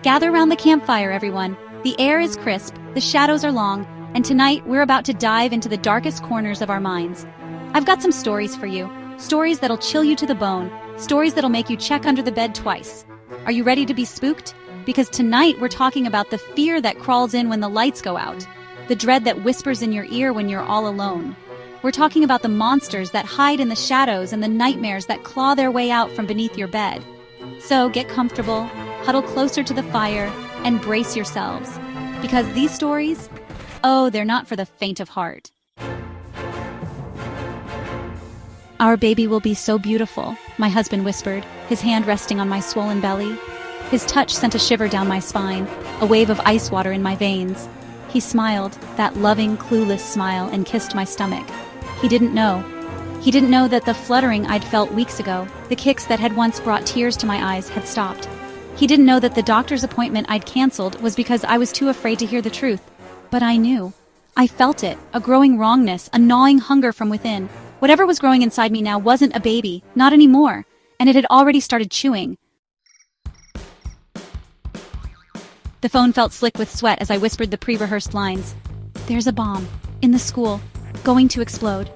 Gather round the campfire, everyone. The air is crisp, the shadows are long, and tonight we're about to dive into the darkest corners of our minds. I've got some stories for you. Stories that'll chill you to the bone. Stories that'll make you check under the bed twice. Are you ready to be spooked? Because tonight we're talking about the fear that crawls in when the lights go out. The dread that whispers in your ear when you're all alone. We're talking about the monsters that hide in the shadows and the nightmares that claw their way out from beneath your bed. So get comfortable, huddle closer to the fire, and brace yourselves. Because these stories, oh, they're not for the faint of heart. Our baby will be so beautiful, my husband whispered, his hand resting on my swollen belly. His touch sent a shiver down my spine, a wave of ice water in my veins. He smiled, that loving, clueless smile, and kissed my stomach. He didn't know. He didn't know that the fluttering I'd felt weeks ago, the kicks that had once brought tears to my eyes, had stopped. He didn't know that the doctor's appointment I'd canceled was because I was too afraid to hear the truth. But I knew. I felt it, a growing wrongness, a gnawing hunger from within. Whatever was growing inside me now wasn't a baby, not anymore, and it had already started chewing. The phone felt slick with sweat as I whispered the pre-rehearsed lines. There's a bomb. In the school. Going to explode.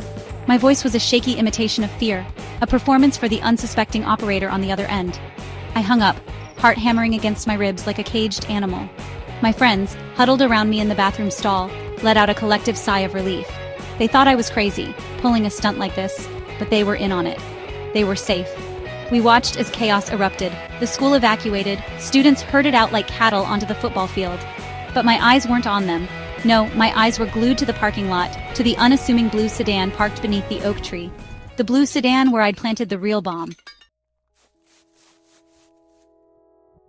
My voice was a shaky imitation of fear, a performance for the unsuspecting operator on the other end. I hung up, heart hammering against my ribs like a caged animal. My friends, huddled around me in the bathroom stall, let out a collective sigh of relief. They thought I was crazy, pulling a stunt like this, but they were in on it. They were safe. We watched as chaos erupted, the school evacuated, students herded out like cattle onto the football field. But my eyes weren't on them. No, my eyes were glued to the parking lot, to the unassuming blue sedan parked beneath the oak tree. The blue sedan where I'd planted the real bomb.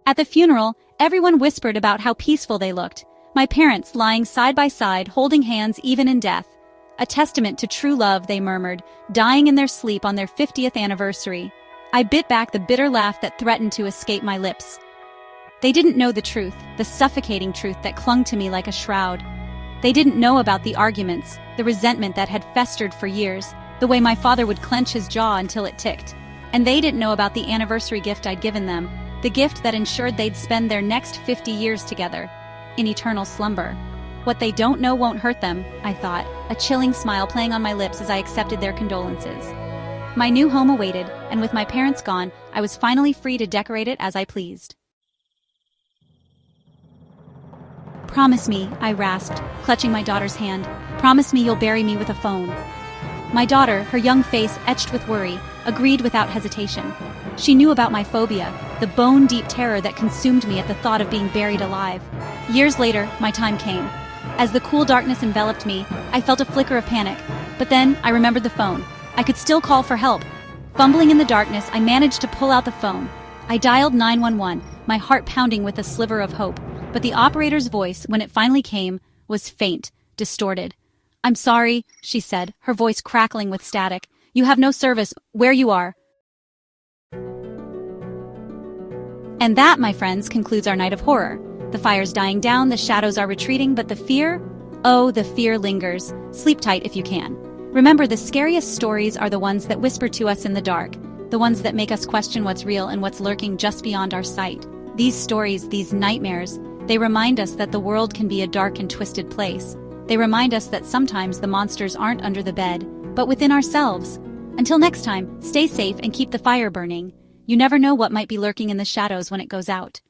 At the funeral, everyone whispered about how peaceful they looked. My parents lying side by side, holding hands even in death. A testament to true love, they murmured, dying in their sleep on their 50th anniversary. I bit back the bitter laugh that threatened to escape my lips. They didn't know the truth, the suffocating truth that clung to me like a shroud. They didn't know about the arguments, the resentment that had festered for years, the way my father would clench his jaw until it ticked. And they didn't know about the anniversary gift I'd given them, the gift that ensured they'd spend their next 50 years together, in eternal slumber. What they don't know won't hurt them, I thought, a chilling smile playing on my lips as I accepted their condolences. My new home awaited, and with my parents gone, I was finally free to decorate it as I pleased. Promise me, I rasped, clutching my daughter's hand. Promise me you'll bury me with a phone. My daughter, her young face etched with worry, agreed without hesitation. She knew about my phobia, the bone-deep terror that consumed me at the thought of being buried alive. Years later, my time came. As the cool darkness enveloped me, I felt a flicker of panic. But then, I remembered the phone. I could still call for help. Fumbling in the darkness, I managed to pull out the phone. I dialed 911, my heart pounding with a sliver of hope. But the operator's voice, when it finally came, was faint, distorted. I'm sorry, she said, her voice crackling with static. You have no service where you are. And that, my friends, concludes our night of horror. The fire's dying down, the shadows are retreating, but the fear? Oh, the fear lingers. Sleep tight if you can. Remember, the scariest stories are the ones that whisper to us in the dark, the ones that make us question what's real and what's lurking just beyond our sight. These stories, these nightmares, they remind us that the world can be a dark and twisted place. They remind us that sometimes the monsters aren't under the bed, but within ourselves. Until next time, stay safe and keep the fire burning. You never know what might be lurking in the shadows when it goes out.